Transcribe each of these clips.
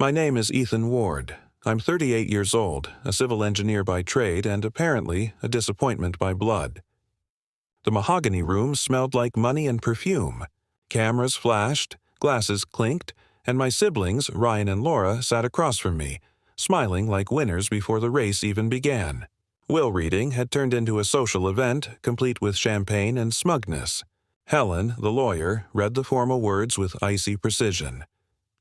My name is Ethan Ward. I'm 38 years old, a civil engineer by trade and apparently a disappointment by blood. The mahogany room smelled like money and perfume. Cameras flashed, glasses clinked, and my siblings, Ryan and Laura, sat across from me, smiling like winners before the race even began. Will reading had turned into a social event, complete with champagne and smugness. Helen, the lawyer, read the formal words with icy precision.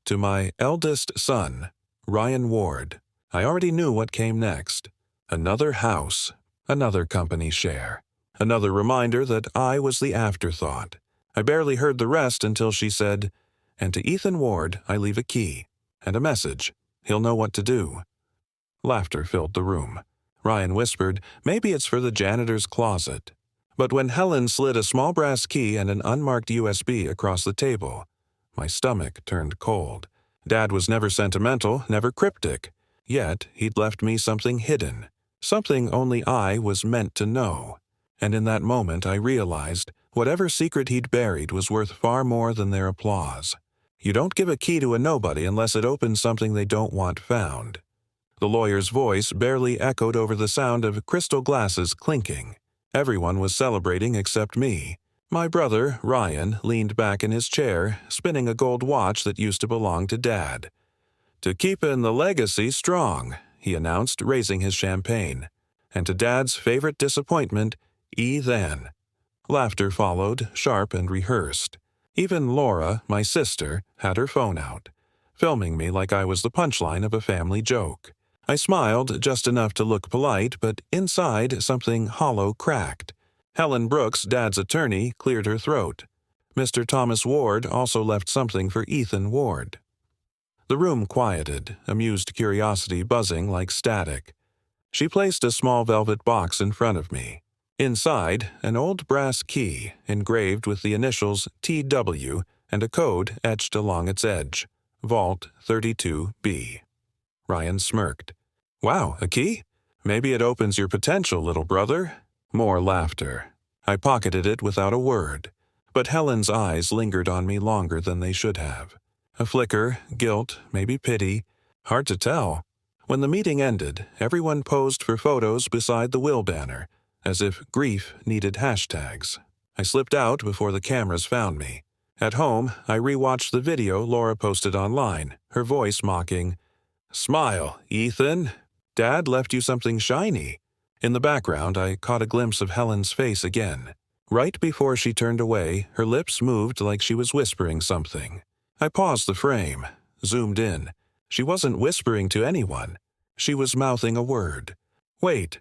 To my eldest son, Ryan Ward. I already knew what came next. Another house, another company share, another reminder that I was the afterthought. I barely heard the rest until she said, "And to Ethan Ward I leave a key and a message. He'll know what to do." Laughter filled the room. Ryan whispered, "Maybe it's for the janitor's closet." But when Helen slid a small brass key and an unmarked USB across the table, my stomach turned cold. Dad was never sentimental, never cryptic. Yet he'd left me something hidden, something only I was meant to know. And in that moment I realized whatever secret he'd buried was worth far more than their applause. You don't give a key to a nobody unless it opens something they don't want found. The lawyer's voice barely echoed over the sound of crystal glasses clinking. Everyone was celebrating except me. My brother, Ryan, leaned back in his chair, spinning a gold watch that used to belong to Dad. "To keepin' the legacy strong," he announced, raising his champagne. And to Dad's favorite disappointment, then. Laughter followed, sharp and rehearsed. Even Laura, my sister, had her phone out, filming me like I was the punchline of a family joke. I smiled just enough to look polite, but inside something hollow cracked. Helen Brooks, Dad's attorney, cleared her throat. Mr. Thomas Ward also left something for Ethan Ward. The room quieted, amused curiosity buzzing like static. She placed a small velvet box in front of me. Inside, an old brass key engraved with the initials TW and a code etched along its edge. Vault 32B. Ryan smirked. "Wow, a key? Maybe it opens your potential, little brother." More laughter. I pocketed it without a word, but Helen's eyes lingered on me longer than they should have. A flicker, guilt, maybe pity. Hard to tell. When the meeting ended, everyone posed for photos beside the will banner, as if grief needed hashtags. I slipped out before the cameras found me. At home, I rewatched the video Laura posted online, her voice mocking, "Smile, Ethan. Dad left you something shiny." In the background, I caught a glimpse of Helen's face again. Right before she turned away, her lips moved like she was whispering something. I paused the frame, zoomed in. She wasn't whispering to anyone. She was mouthing a word. "Wait."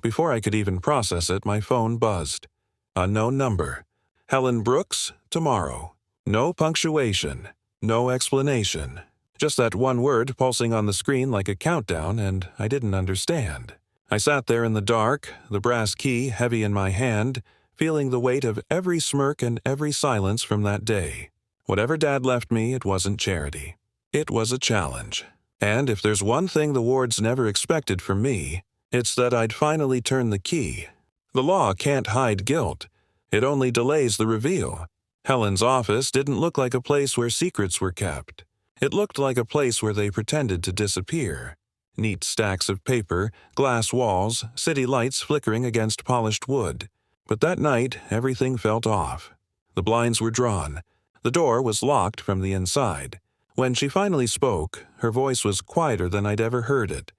Before I could even process it, my phone buzzed. Unknown number. Helen Brooks, tomorrow. No punctuation. No explanation. Just that one word pulsing on the screen like a countdown, and I didn't understand. I sat there in the dark, the brass key heavy in my hand, feeling the weight of every smirk and every silence from that day. Whatever Dad left me, it wasn't charity. It was a challenge. And if there's one thing the Wards never expected from me, it's that I'd finally turn the key. The law can't hide guilt. It only delays the reveal. Helen's office didn't look like a place where secrets were kept. It looked like a place where they pretended to disappear. Neat stacks of paper, glass walls, city lights flickering against polished wood. But that night, everything felt off. The blinds were drawn. The door was locked from the inside. When she finally spoke, her voice was quieter than I'd ever heard it.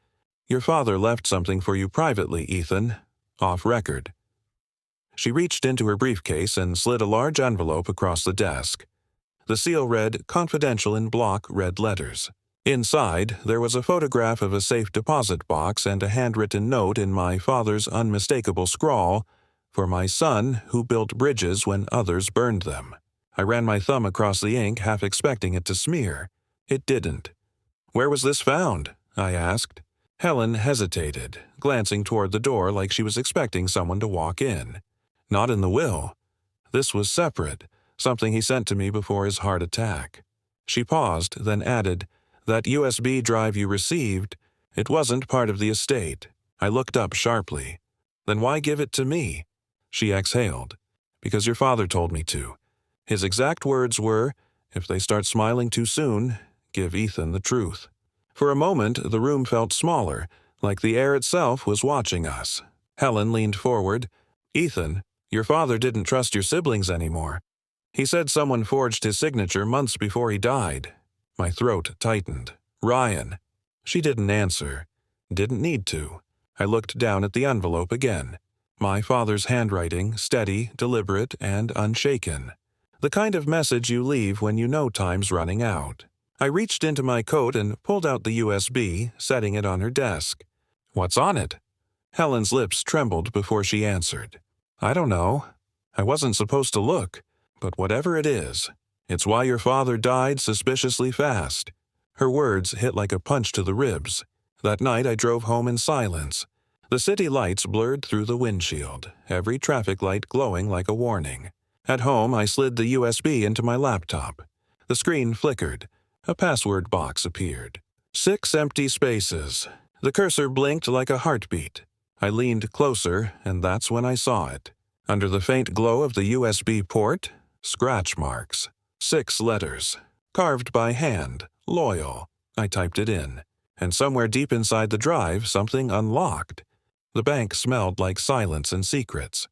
"Your father left something for you privately, Ethan. Off record." She reached into her briefcase and slid a large envelope across the desk. The seal read "Confidential" in block red letters. Inside, there was a photograph of a safe deposit box and a handwritten note in my father's unmistakable scrawl, "For my son who built bridges when others burned them." I ran my thumb across the ink, half expecting it to smear. It didn't. "Where was this found?" I asked. Helen hesitated, glancing toward the door like she was expecting someone to walk in. "Not in the will. This was separate, something he sent to me before his heart attack." She paused, then added, "That USB drive you received, it wasn't part of the estate." I looked up sharply. "Then why give it to me?" She exhaled. "Because your father told me to. His exact words were, 'If they start smiling too soon, give Ethan the truth.'" For a moment, the room felt smaller, like the air itself was watching us. Helen leaned forward. "Ethan, your father didn't trust your siblings anymore. He said someone forged his signature months before he died." My throat tightened. "Ryan." She didn't answer. Didn't need to. I looked down at the envelope again. My father's handwriting, steady, deliberate, and unshaken. The kind of message you leave when you know time's running out. I reached into my coat and pulled out the USB, setting it on her desk. "What's on it?" Helen's lips trembled before she answered. "I don't know. I wasn't supposed to look. But whatever it is, it's why your father died suspiciously fast." Her words hit like a punch to the ribs. That night I drove home in silence. The city lights blurred through the windshield, every traffic light glowing like a warning. At home, I slid the USB into my laptop. The screen flickered. A password box appeared. 6 empty spaces. The cursor blinked like a heartbeat. I leaned closer, and that's when I saw it. Under the faint glow of the USB port, scratch marks. 6 letters. Carved by hand. Loyal. I typed it in. And somewhere deep inside the drive, something unlocked. The bank smelled like silence and secrets.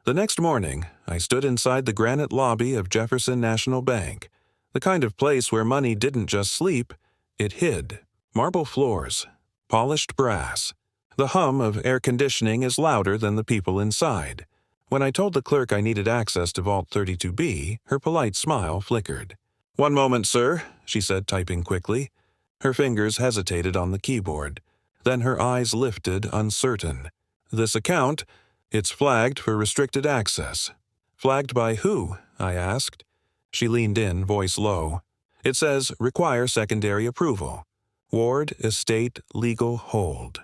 The next morning, I stood inside the granite lobby of Jefferson National Bank, the kind of place where money didn't just sleep, it hid. Marble floors, polished brass. The hum of air conditioning is louder than the people inside. When I told the clerk I needed access to Vault 32B, her polite smile flickered. "One moment, sir," she said, typing quickly. Her fingers hesitated on the keyboard. Then her eyes lifted, uncertain. "This account, it's flagged for restricted access." "Flagged by who?" I asked. She leaned in, voice low. "It says, require secondary approval. Ward Estate Legal Hold."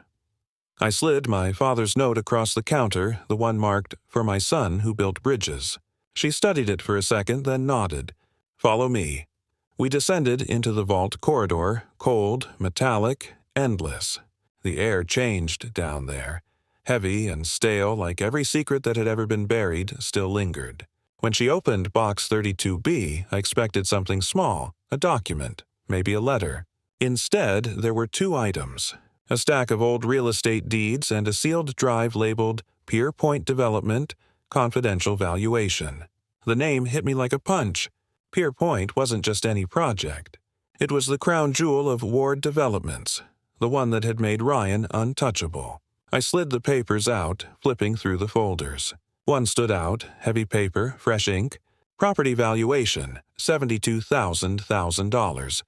I slid my father's note across the counter, the one marked, "For my son who built bridges." She studied it for a second, then nodded. "Follow me." We descended into the vault corridor, cold, metallic, endless. The air changed down there. Heavy and stale, like every secret that had ever been buried, still lingered. When she opened box 32B, I expected something small, a document, maybe a letter. Instead, there were 2 items. A stack of old real estate deeds and a sealed drive labeled Pier Point Development, Confidential Valuation. The name hit me like a punch. Pier Point wasn't just any project. It was the crown jewel of Ward Developments, the one that had made Ryan untouchable. I slid the papers out, flipping through the folders. One stood out, heavy paper, fresh ink. Property valuation, $72,000.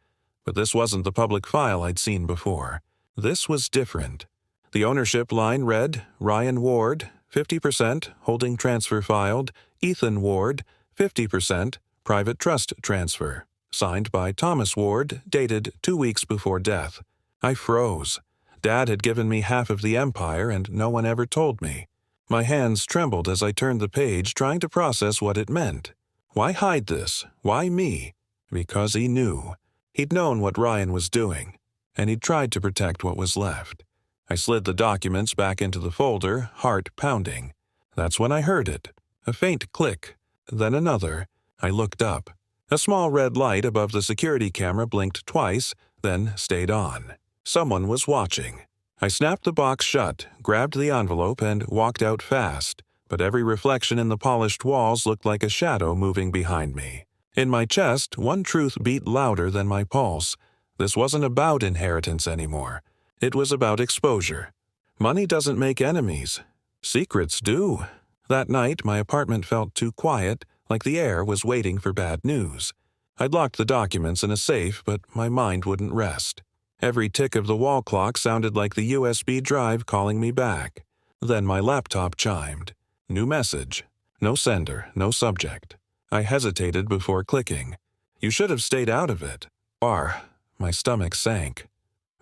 But this wasn't the public file I'd seen before. This was different. The ownership line read, Ryan Ward, 50%, holding transfer filed, Ethan Ward, 50%, private trust transfer. Signed by Thomas Ward, dated 2 weeks before death. I froze. Dad had given me half of the empire and no one ever told me. My hands trembled as I turned the page, trying to process what it meant. Why hide this? Why me? Because he knew. He'd known what Ryan was doing, and he'd tried to protect what was left. I slid the documents back into the folder, heart pounding. That's when I heard it. A faint click, then another. I looked up. A small red light above the security camera blinked twice, then stayed on. Someone was watching. I snapped the box shut, grabbed the envelope, and walked out fast, but every reflection in the polished walls looked like a shadow moving behind me. In my chest, one truth beat louder than my pulse. This wasn't about inheritance anymore. It was about exposure. Money doesn't make enemies. Secrets do. That night, my apartment felt too quiet, like the air was waiting for bad news. I'd locked the documents in a safe, but my mind wouldn't rest. Every tick of the wall clock sounded like the USB drive calling me back. Then my laptop chimed. New message. No sender, no subject. I hesitated before clicking. You should have stayed out of it. Or, my stomach sank.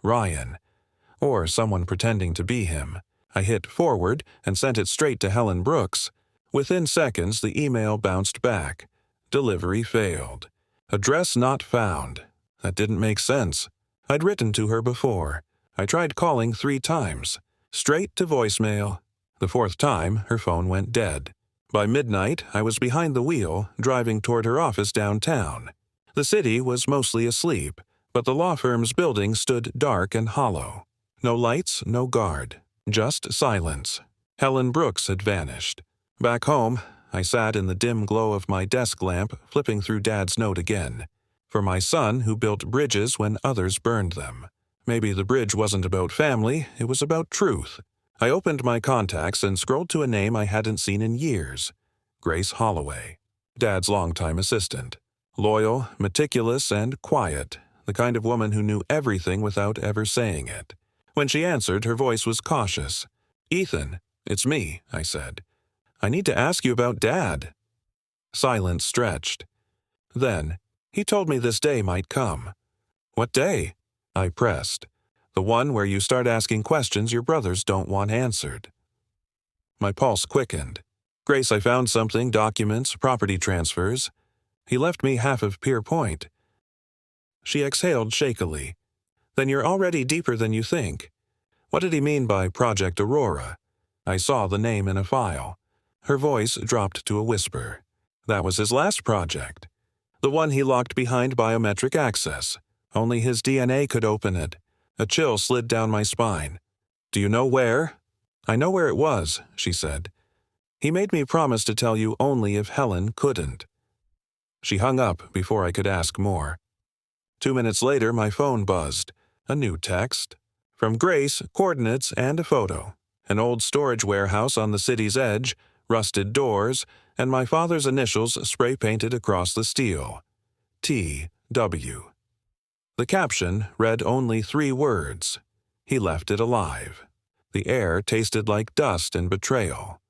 Ryan. Or someone pretending to be him. I hit forward and sent it straight to Helen Brooks. Within seconds, the email bounced back. Delivery failed. Address not found. That didn't make sense. I'd written to her before. I tried calling 3 times. Straight to voicemail. The 4th time, her phone went dead. By midnight, I was behind the wheel, driving toward her office downtown. The city was mostly asleep, But the law firm's building stood dark and hollow. No lights, no guard. Just silence. Helen Brooks had vanished. Back home, I sat in the dim glow of my desk lamp, flipping through Dad's note again. For my son who built bridges when others burned them. Maybe the bridge wasn't about family, it was about truth. I opened my contacts and scrolled to a name I hadn't seen in years. Grace Holloway. Dad's longtime assistant. Loyal, meticulous, and quiet. The kind of woman who knew everything without ever saying it. When she answered, her voice was cautious. "Ethan, it's me," I said. "I need to ask you about Dad." Silence stretched. Then, "He told me this day might come." "What day?" I pressed. "The one where you start asking questions your brothers don't want answered." My pulse quickened. "Grace, I found something, documents, property transfers. He left me half of Pier Point." She exhaled shakily. "Then you're already deeper than you think. What did he mean by Project Aurora?" I saw the name in a file. Her voice dropped to a whisper. "That was his last project. The one he locked behind biometric access. Only his DNA could open it." A chill slid down my spine. "Do you know where?" "I know where it was," she said. "He made me promise to tell you only if Helen couldn't." She hung up before I could ask more. 2 minutes later, my phone buzzed. A new text. From Grace, coordinates and a photo. An old storage warehouse on the city's edge, rusted doors, and my father's initials spray-painted across the steel. T.W. The caption read only 3 words. He left it alive. The air tasted like dust and betrayal.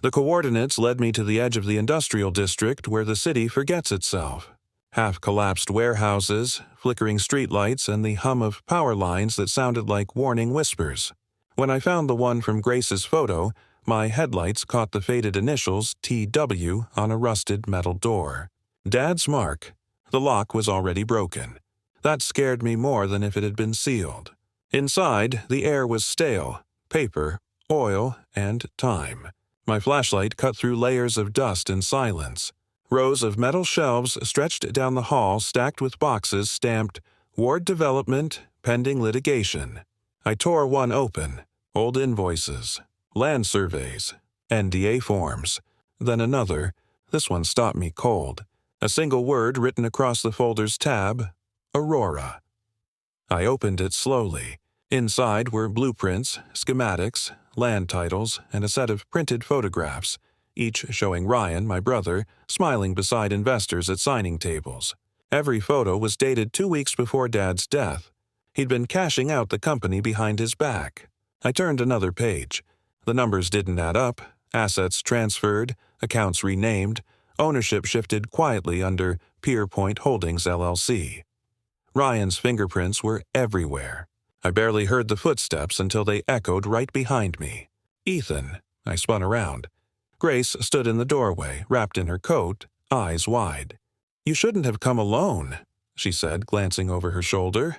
The coordinates led me to the edge of the industrial district where the city forgets itself. Half-collapsed warehouses, flickering streetlights, and the hum of power lines that sounded like warning whispers. When I found the one from Grace's photo, my headlights caught the faded initials T.W. on a rusted metal door. Dad's mark. The lock was already broken. That scared me more than if it had been sealed. Inside, the air was stale, paper, oil, and time. My flashlight cut through layers of dust and silence. Rows of metal shelves stretched down the hall stacked with boxes stamped Ward Development, Pending Litigation. I tore one open. Old invoices, land surveys, NDA forms. Then another. This one stopped me cold. A single word written across the folder's tab. Aurora. I opened it slowly. Inside were blueprints, schematics, land titles, and a set of printed photographs, each showing Ryan, my brother, smiling beside investors at signing tables. Every photo was dated 2 weeks before Dad's death. He'd been cashing out the company behind his back. I turned another page. The numbers didn't add up, assets transferred, accounts renamed, ownership shifted quietly under Pier Point Holdings, LLC. Ryan's fingerprints were everywhere. I barely heard the footsteps until they echoed right behind me. "Ethan." I spun around. Grace stood in the doorway, wrapped in her coat, eyes wide. "You shouldn't have come alone," she said, glancing over her shoulder.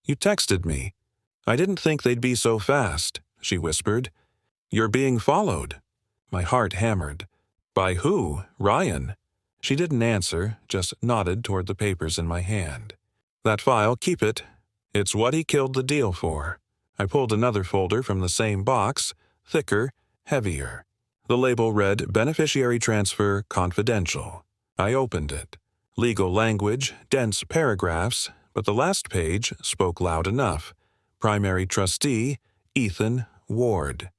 "You texted me." "I didn't think they'd be so fast," she whispered. "You're being followed." My heart hammered. "By who? Ryan?" She didn't answer, just nodded toward the papers in my hand. "That file, keep it. It's what he killed the deal for." I pulled another folder from the same box, thicker, heavier. The label read Beneficiary Transfer Confidential. I opened it. Legal language, dense paragraphs, but the last page spoke loud enough. Primary trustee, Ethan Ward.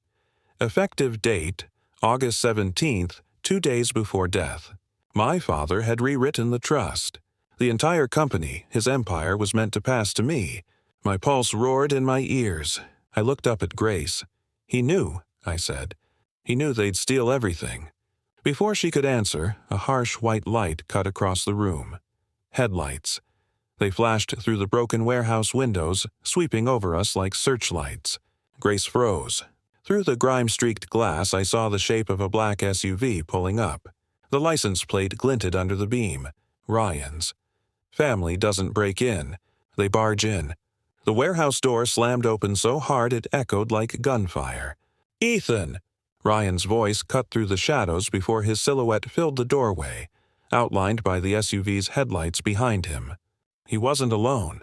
Effective date, August 17th, 2 days before death. My father had rewritten the trust. The entire company, his empire, was meant to pass to me. My pulse roared in my ears. I looked up at Grace. "He knew," I said. "He knew they'd steal everything." Before she could answer, a harsh white light cut across the room. Headlights. They flashed through the broken warehouse windows, sweeping over us like searchlights. Grace froze. Through the grime-streaked glass, I saw the shape of a black SUV pulling up. The license plate glinted under the beam. Ryan's. Family doesn't break in. They barge in. The warehouse door slammed open so hard it echoed like gunfire. "Ethan!" Ryan's voice cut through the shadows before his silhouette filled the doorway, outlined by the SUV's headlights behind him. He wasn't alone.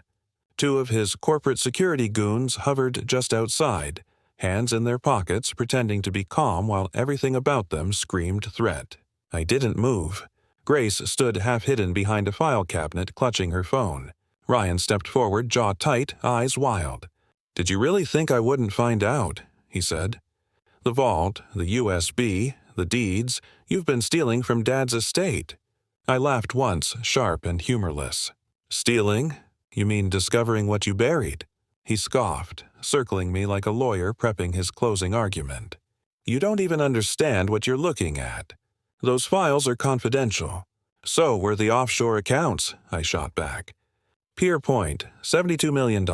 Two of his corporate security goons hovered just outside, hands in their pockets, pretending to be calm while everything about them screamed threat. I didn't move. Grace stood half-hidden behind a file cabinet, clutching her phone. Ryan stepped forward, jaw tight, eyes wild. "Did you really think I wouldn't find out?" he said. "The vault, the USB, the deeds, you've been stealing from Dad's estate." I laughed once, sharp and humorless. "Stealing? You mean discovering what you buried?" He scoffed, circling me like a lawyer prepping his closing argument. "You don't even understand what you're looking at. Those files are confidential. So were the offshore accounts," I shot back. "Pier Point, $72 million.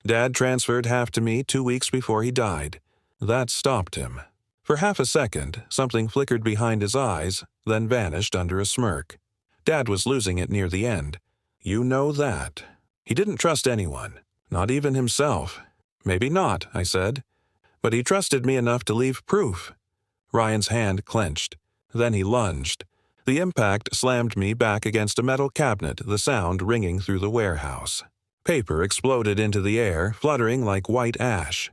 Dad transferred half to me 2 weeks before he died." That stopped him. For half a second, something flickered behind his eyes, then vanished under a smirk. Dad was losing it near the end. "You know that." He didn't trust anyone, not even himself. "Maybe not," I said. "But he trusted me enough to leave proof." Ryan's hand clenched. Then he lunged. The impact slammed me back against a metal cabinet, the sound ringing through the warehouse. Paper exploded into the air, fluttering like white ash.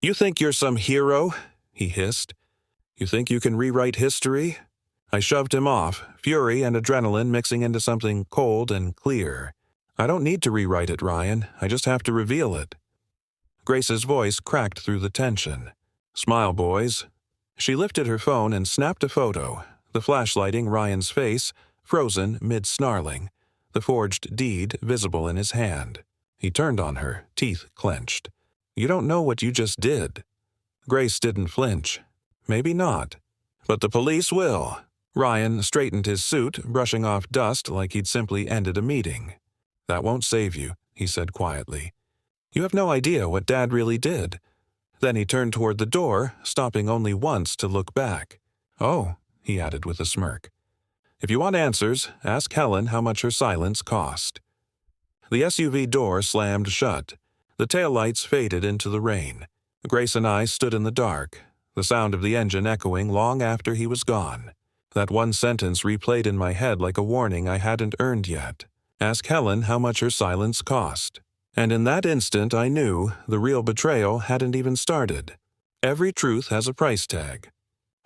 "You think you're some hero?" he hissed. "You think you can rewrite history?" I shoved him off, fury and adrenaline mixing into something cold and clear. "I don't need to rewrite it, Ryan. I just have to reveal it." Grace's voice cracked through the tension. "Smile, boys." She lifted her phone and snapped a photo, the flash lighting Ryan's face, frozen mid-snarling, the forged deed visible in his hand. He turned on her, teeth clenched. "You don't know what you just did." Grace didn't flinch. "Maybe not. But the police will." Ryan straightened his suit, brushing off dust like he'd simply ended a meeting. "That won't save you," he said quietly. "You have no idea what Dad really did." Then he turned toward the door, stopping only once to look back. "Oh," he added with a smirk. "If you want answers, ask Helen how much her silence cost." The SUV door slammed shut. The taillights faded into the rain. Grace and I stood in the dark, the sound of the engine echoing long after he was gone. That one sentence replayed in my head like a warning I hadn't earned yet. Ask Helen how much her silence cost. And in that instant I knew the real betrayal hadn't even started. Every truth has a price tag.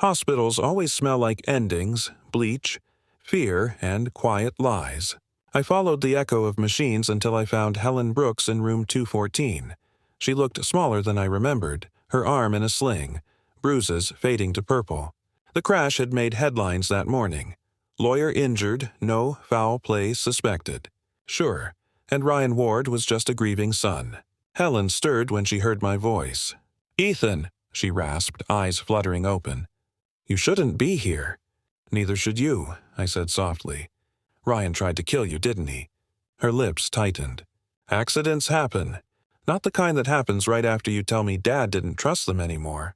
Hospitals always smell like endings, bleach, fear, and quiet lies. I followed the echo of machines until I found Helen Brooks in room 214. She looked smaller than I remembered, her arm in a sling, bruises fading to purple. The crash had made headlines that morning. Lawyer injured, no foul play suspected. Sure, and Ryan Ward was just a grieving son. Helen stirred when she heard my voice. "Ethan," she rasped, eyes fluttering open. "You shouldn't be here." "Neither should you," I said softly. "Ryan tried to kill you, didn't he?" Her lips tightened. "Accidents happen. Not the kind that happens right after you tell me Dad didn't trust them anymore."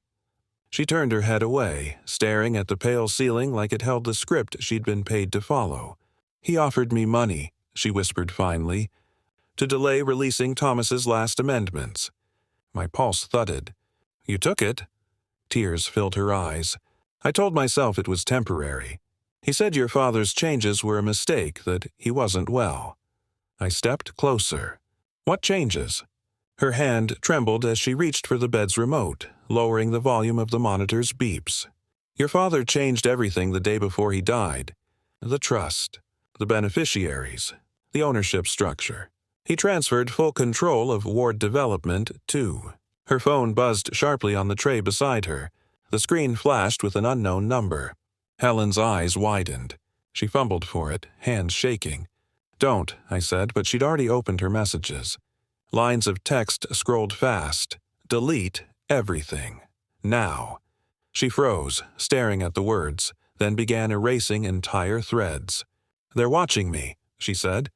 She turned her head away, staring at the pale ceiling like it held the script she'd been paid to follow. "He offered me money," she whispered finally, "to delay releasing Thomas's last amendments." My pulse thudded. "You took it?" Tears filled her eyes. I told myself it was temporary. "He said your father's changes were a mistake, that he wasn't well." I stepped closer. "What changes?" Her hand trembled as she reached for the bed's remote, lowering the volume of the monitor's beeps. "Your father changed everything the day before he died. The trust, the beneficiaries, the ownership structure. He transferred full control of Ward Development, too." Her phone buzzed sharply on the tray beside her. The screen flashed with an unknown number. Helen's eyes widened. She fumbled for it, hands shaking. "Don't," I said, but she'd already opened her messages. Lines of text scrolled fast. "Delete everything. Now." She froze, staring at the words, then began erasing entire threads. "They're watching me," she said.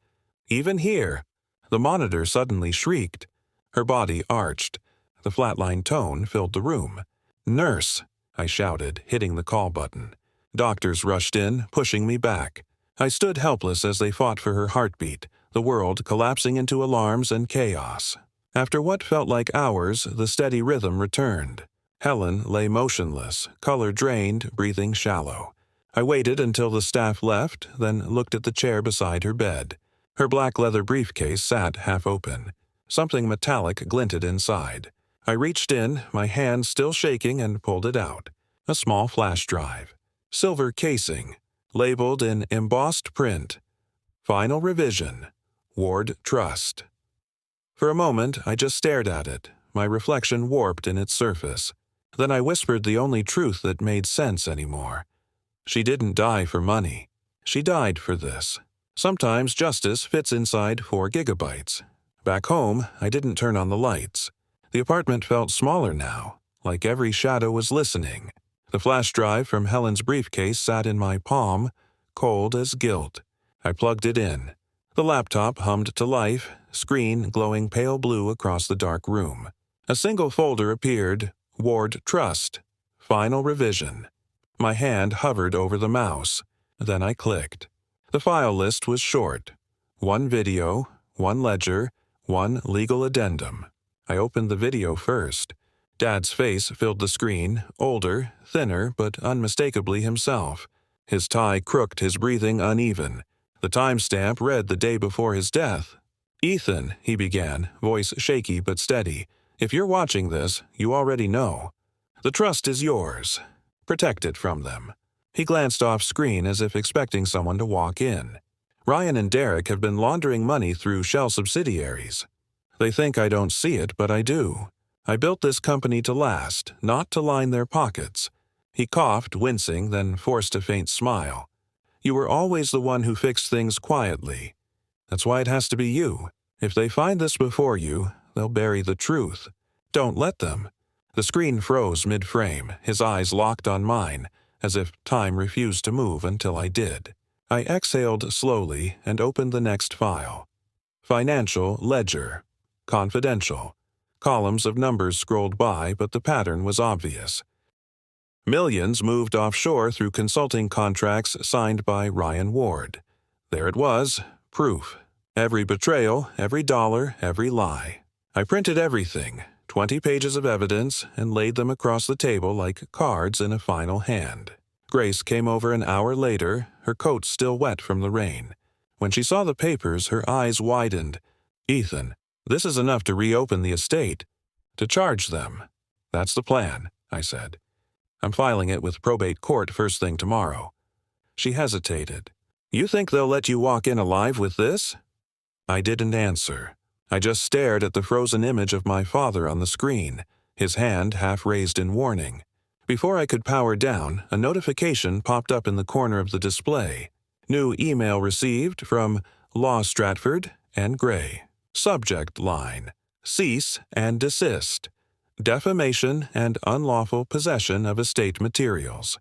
"Even here." The monitor suddenly shrieked. Her body arched. The flatline tone filled the room. "Nurse," I shouted, hitting the call button. Doctors rushed in, pushing me back. I stood helpless as they fought for her heartbeat, the world collapsing into alarms and chaos. After what felt like hours, the steady rhythm returned. Helen lay motionless, color drained, breathing shallow. I waited until the staff left, then looked at the chair beside her bed. Her black leather briefcase sat half open. Something metallic glinted inside. I reached in, my hand still shaking, and pulled it out. A small flash drive. Silver casing. Labeled in embossed print. Final revision. Ward Trust. For a moment, I just stared at it, my reflection warped in its surface. Then I whispered the only truth that made sense anymore. She didn't die for money. She died for this. Sometimes justice fits inside 4 gigabytes. Back home, I didn't turn on the lights. The apartment felt smaller now, like every shadow was listening. The flash drive from Helen's briefcase sat in my palm, cold as guilt. I plugged it in. The laptop hummed to life, screen glowing pale blue across the dark room. A single folder appeared, Ward Trust, Final Revision. My hand hovered over the mouse. Then I clicked. The file list was short. 1 video, 1 ledger, 1 legal addendum. I opened the video first. Dad's face filled the screen, older, thinner, but unmistakably himself. His tie crooked, his breathing uneven. The timestamp read the day before his death. "Ethan," he began, voice shaky but steady, "if you're watching this, you already know. The trust is yours. Protect it from them." He glanced off screen as if expecting someone to walk in. "Ryan and Derek have been laundering money through shell subsidiaries. They think I don't see it, but I do. I built this company to last, not to line their pockets." He coughed, wincing, then forced a faint smile. "You were always the one who fixed things quietly. That's why it has to be you. If they find this before you, they'll bury the truth. Don't let them." The screen froze mid-frame, his eyes locked on mine, as if time refused to move until I did. I exhaled slowly and opened the next file. Financial ledger. Confidential. Columns of numbers scrolled by, but the pattern was obvious. Millions moved offshore through consulting contracts signed by Ryan Ward. There it was, proof. Every betrayal, every dollar, every lie. I printed everything, 20 pages of evidence, and laid them across the table like cards in a final hand. Grace came over an hour later, her coat still wet from the rain. When she saw the papers, her eyes widened. "Ethan, this is enough to reopen the estate. To charge them. That's the plan," I said. "I'm filing it with probate court first thing tomorrow." She hesitated. "You think they'll let you walk in alive with this?" I didn't answer. I just stared at the frozen image of my father on the screen, his hand half raised in warning. Before I could power down, a notification popped up in the corner of the display. New email received from Law Stratford and Gray. Subject line: Cease and desist. Defamation and unlawful possession of estate materials.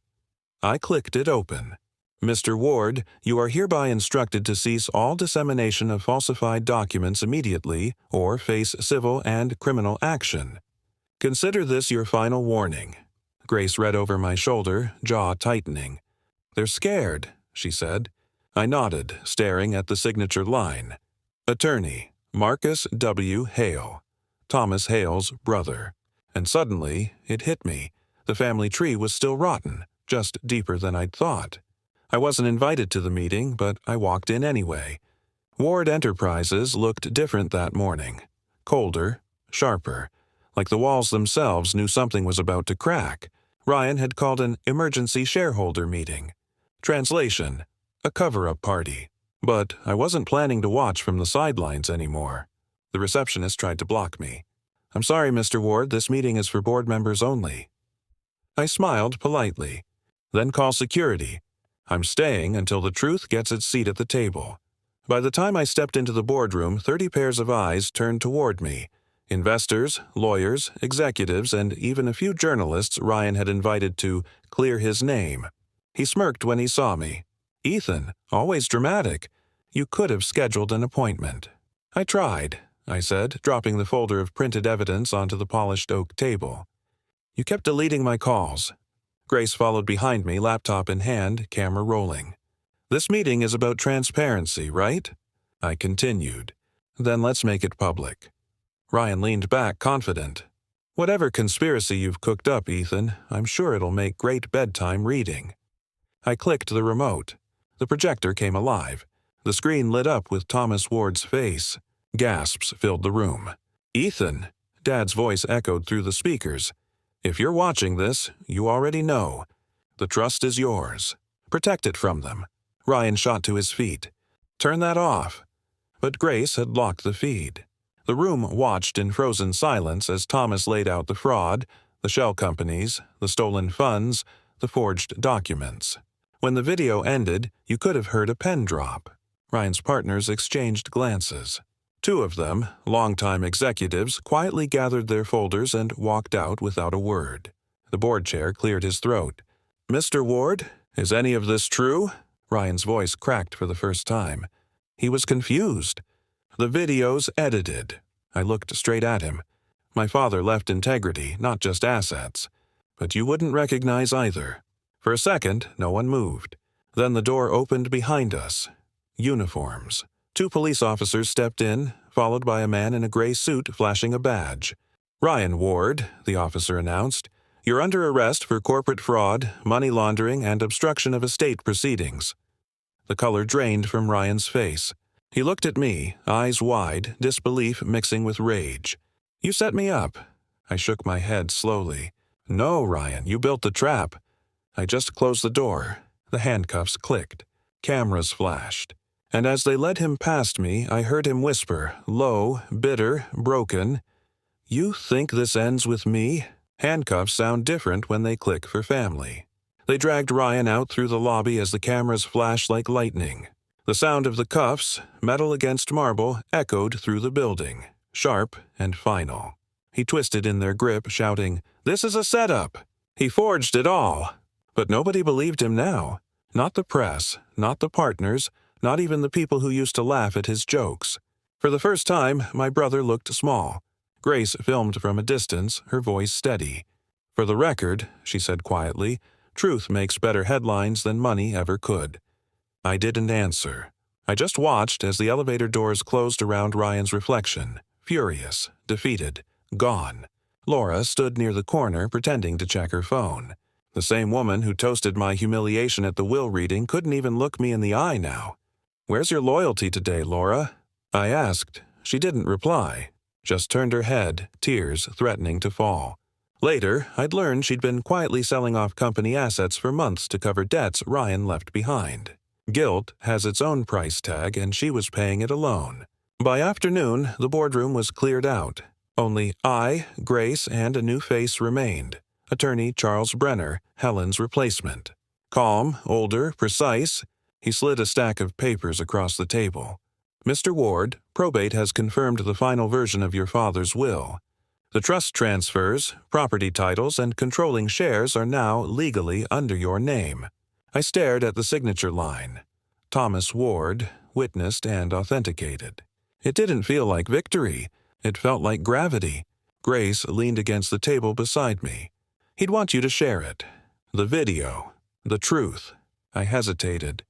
I clicked it open. "Mr. Ward, you are hereby instructed to cease all dissemination of falsified documents immediately or face civil and criminal action. Consider this your final warning." Grace read over my shoulder, jaw tightening. "They're scared," she said. I nodded, staring at the signature line. Attorney, Marcus W. Hale. Thomas Hale's brother. And suddenly, it hit me. The family tree was still rotten, just deeper than I'd thought. I wasn't invited to the meeting, but I walked in anyway. Ward Enterprises looked different that morning. Colder, sharper. Like the walls themselves knew something was about to crack. Ryan had called an emergency shareholder meeting. Translation: a cover-up party. But I wasn't planning to watch from the sidelines anymore. The receptionist tried to block me. "I'm sorry, Mr. Ward, this meeting is for board members only." I smiled politely. "Then call security. I'm staying until the truth gets its seat at the table." By the time I stepped into the boardroom, 30 pairs of eyes turned toward me. Investors, lawyers, executives, and even a few journalists Ryan had invited to clear his name. He smirked when he saw me. "Ethan, always dramatic. You could have scheduled an appointment." "I tried," I said, dropping the folder of printed evidence onto the polished oak table. "You kept deleting my calls." Grace followed behind me, laptop in hand, camera rolling. "This meeting is about transparency, right?" I continued. "Then let's make it public." Ryan leaned back, confident. "Whatever conspiracy you've cooked up, Ethan, I'm sure it'll make great bedtime reading." I clicked the remote. The projector came alive. The screen lit up with Thomas Ward's face. Gasps filled the room. "Ethan," Dad's voice echoed through the speakers. "If you're watching this, you already know. The trust is yours. Protect it from them." Ryan shot to his feet. "Turn that off." But Grace had locked the feed. The room watched in frozen silence as Thomas laid out the fraud, the shell companies, the stolen funds, the forged documents. When the video ended, you could have heard a pen drop. Ryan's partners exchanged glances. Two of them, longtime executives, quietly gathered their folders and walked out without a word. The board chair cleared his throat. "Mr. Ward, is any of this true?" Ryan's voice cracked for the first time. He was confused. "The video's edited." I looked straight at him. "My father left integrity, not just assets. But you wouldn't recognize either." For a second, no one moved. Then the door opened behind us. Uniforms. Two police officers stepped in, followed by a man in a gray suit flashing a badge. "Ryan Ward," the officer announced, "you're under arrest for corporate fraud, money laundering, and obstruction of estate proceedings." The color drained from Ryan's face. He looked at me, eyes wide, disbelief mixing with rage. "You set me up." I shook my head slowly. "No, Ryan, you built the trap." I just closed the door. The handcuffs clicked. Cameras flashed. And as they led him past me, I heard him whisper, low, bitter, broken, "You think this ends with me?" Handcuffs sound different when they click for family. They dragged Ryan out through the lobby as the cameras flashed like lightning. The sound of the cuffs, metal against marble, echoed through the building, sharp and final. He twisted in their grip, shouting, "This is a setup! He forged it all!" But nobody believed him now. Not the press, not the partners, not even the people who used to laugh at his jokes. For the first time, my brother looked small. Grace filmed from a distance, her voice steady. "For the record," she said quietly, "truth makes better headlines than money ever could." I didn't answer. I just watched as the elevator doors closed around Ryan's reflection, furious, defeated, gone. Laura stood near the corner pretending to check her phone. The same woman who toasted my humiliation at the will reading couldn't even look me in the eye now. "Where's your loyalty today, Laura?" I asked. She didn't reply, just turned her head, tears threatening to fall. Later, I'd learned she'd been quietly selling off company assets for months to cover debts Ryan left behind. Guilt has its own price tag, and she was paying it alone. By afternoon, the boardroom was cleared out. Only I, Grace, and a new face remained. Attorney Charles Brenner, Helen's replacement. Calm, older, precise, he slid a stack of papers across the table. "Mr. Ward, probate has confirmed the final version of your father's will. The trust transfers, property titles, and controlling shares are now legally under your name." I stared at the signature line. Thomas Ward, witnessed and authenticated. It didn't feel like victory. It felt like gravity. Grace leaned against the table beside me. "He'd want you to share it. The video. The truth." I hesitated.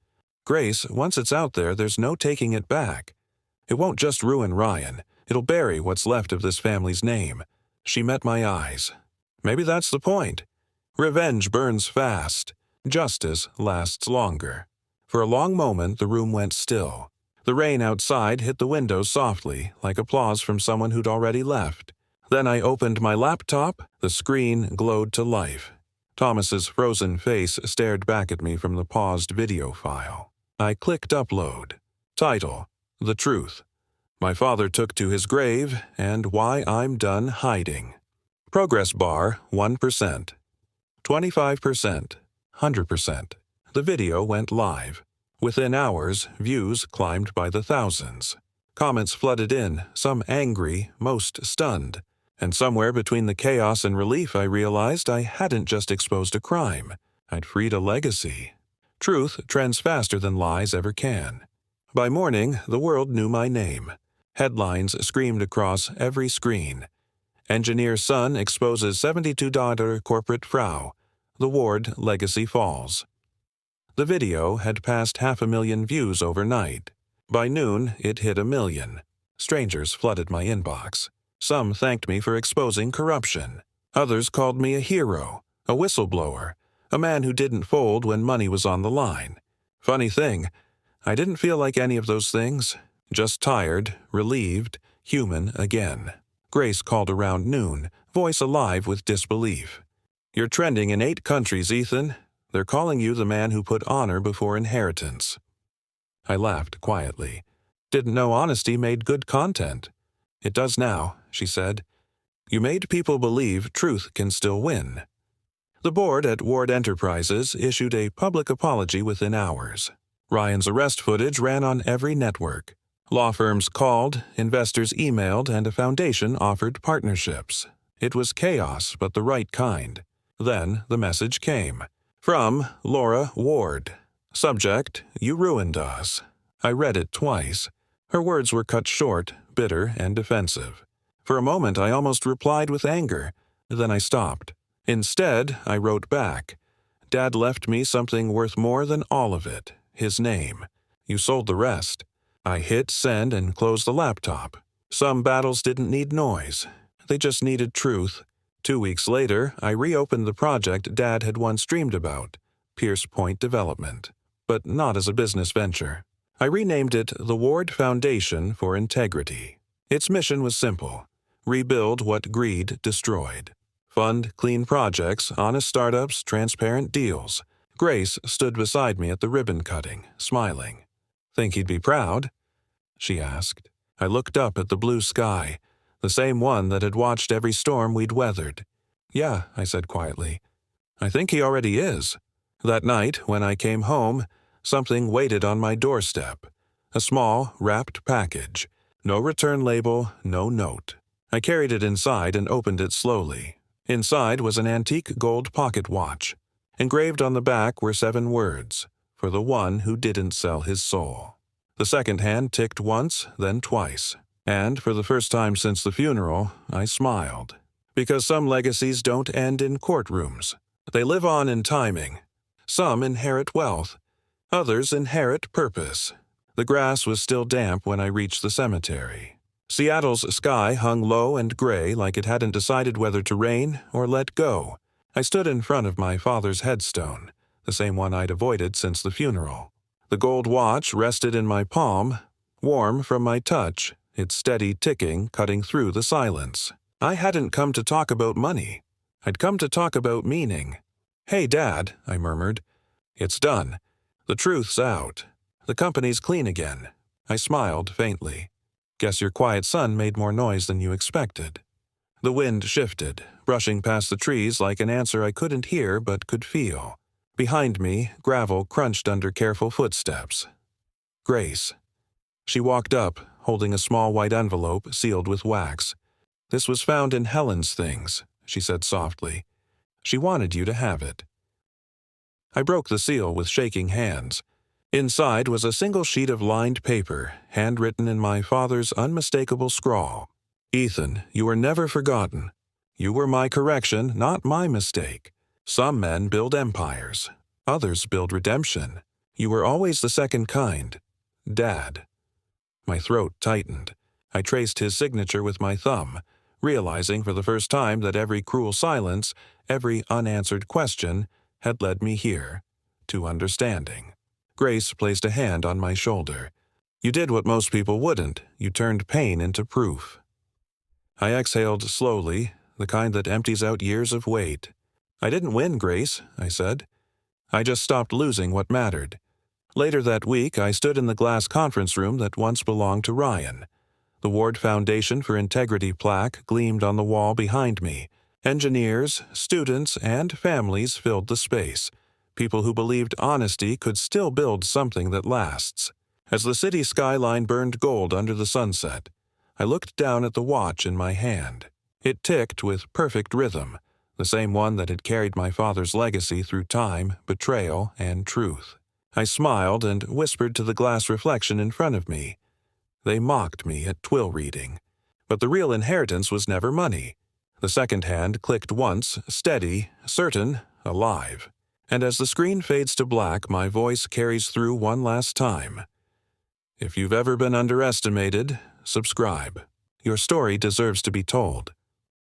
"Grace, once it's out there, there's no taking it back. It won't just ruin Ryan. It'll bury what's left of this family's name." She met my eyes. "Maybe that's the point. Revenge burns fast. Justice lasts longer." For a long moment, the room went still. The rain outside hit the windows softly, like applause from someone who'd already left. Then I opened my laptop. The screen glowed to life. Thomas's frozen face stared back at me from the paused video file. I clicked upload. Title: The Truth. My father took to his grave, and why I'm done hiding. Progress bar 1%. 25%. 100%. The video went live. Within hours, views climbed by the thousands. Comments flooded in, some angry, most stunned. And somewhere between the chaos and relief, I realized I hadn't just exposed a crime. I'd freed a legacy. Truth trends faster than lies ever can. By morning, the world knew my name. Headlines screamed across every screen. Engineer's son exposes $72 corporate frau. The Ward legacy falls. The video had passed 500,000 views overnight. By noon, it hit 1 million. Strangers flooded my inbox. Some thanked me for exposing corruption. Others called me a hero, a whistleblower, a man who didn't fold when money was on the line. Funny thing, I didn't feel like any of those things. Just tired, relieved, human again. Grace called around noon, voice alive with disbelief. "You're trending in 8 countries, Ethan. They're calling you the man who put honor before inheritance." I laughed quietly. Didn't know honesty made good content. "It does now," she said. "You made people believe truth can still win." The board at Ward Enterprises issued a public apology within hours. Ryan's arrest footage ran on every network. Law firms called, investors emailed, and a foundation offered partnerships. It was chaos, but the right kind. Then the message came. From Laura Ward. Subject, "You ruined us." I read it twice. Her words were cut short, bitter, and defensive. For a moment I almost replied with anger. Then I stopped. Instead, I wrote back. "Dad left me something worth more than all of it. His name. You sold the rest." I hit send and closed the laptop. Some battles didn't need noise. They just needed truth. 2 weeks later, I reopened the project Dad had once dreamed about, Pierce Point Development, but not as a business venture. I renamed it the Ward Foundation for Integrity. Its mission was simple: rebuild what greed destroyed. Fund clean projects, honest startups, transparent deals. Grace stood beside me at the ribbon cutting, smiling. "Think he'd be proud?" she asked. I looked up at the blue sky, the same one that had watched every storm we'd weathered. "Yeah," I said quietly. "I think he already is." That night, when I came home, something waited on my doorstep. A small, wrapped package. No return label, no note. I carried it inside and opened it slowly. Inside was an antique gold pocket watch. Engraved on the back were 7 words, "For the one who didn't sell his soul." The second hand ticked once, then twice. And for the first time since the funeral, I smiled. Because some legacies don't end in courtrooms. They live on in timing. Some inherit wealth. Others inherit purpose. The grass was still damp when I reached the cemetery. Seattle's sky hung low and gray like it hadn't decided whether to rain or let go. I stood in front of my father's headstone, the same one I'd avoided since the funeral. The gold watch rested in my palm, warm from my touch, its steady ticking cutting through the silence. I hadn't come to talk about money. I'd come to talk about meaning. "Hey, Dad," I murmured. "It's done. The truth's out. The company's clean again." I smiled faintly. "Guess your quiet son made more noise than you expected." The wind shifted, brushing past the trees like an answer I couldn't hear but could feel. Behind me, gravel crunched under careful footsteps. "Grace." She walked up, holding a small white envelope sealed with wax. "This was found in Helen's things," she said softly. "She wanted you to have it." I broke the seal with shaking hands. Inside was a single sheet of lined paper, handwritten in my father's unmistakable scrawl. "Ethan, you were never forgotten. You were my correction, not my mistake. Some men build empires. Others build redemption. You were always the second kind. Dad." My throat tightened. I traced his signature with my thumb, realizing for the first time that every cruel silence, every unanswered question, had led me here, to understanding. Grace placed a hand on my shoulder. "You did what most people wouldn't. You turned pain into proof." I exhaled slowly, the kind that empties out years of weight. "I didn't win, Grace," I said. "I just stopped losing what mattered." Later that week, I stood in the glass conference room that once belonged to Ryan. The Ward Foundation for Integrity plaque gleamed on the wall behind me. Engineers, students, and families filled the space. People who believed honesty could still build something that lasts. As the city skyline burned gold under the sunset, I looked down at the watch in my hand. It ticked with perfect rhythm, the same one that had carried my father's legacy through time, betrayal, and truth. I smiled and whispered to the glass reflection in front of me. They mocked me at twill reading. But the real inheritance was never money. The second hand clicked once, steady, certain, alive. And as the screen fades to black, my voice carries through one last time. If you've ever been underestimated, subscribe. Your story deserves to be told.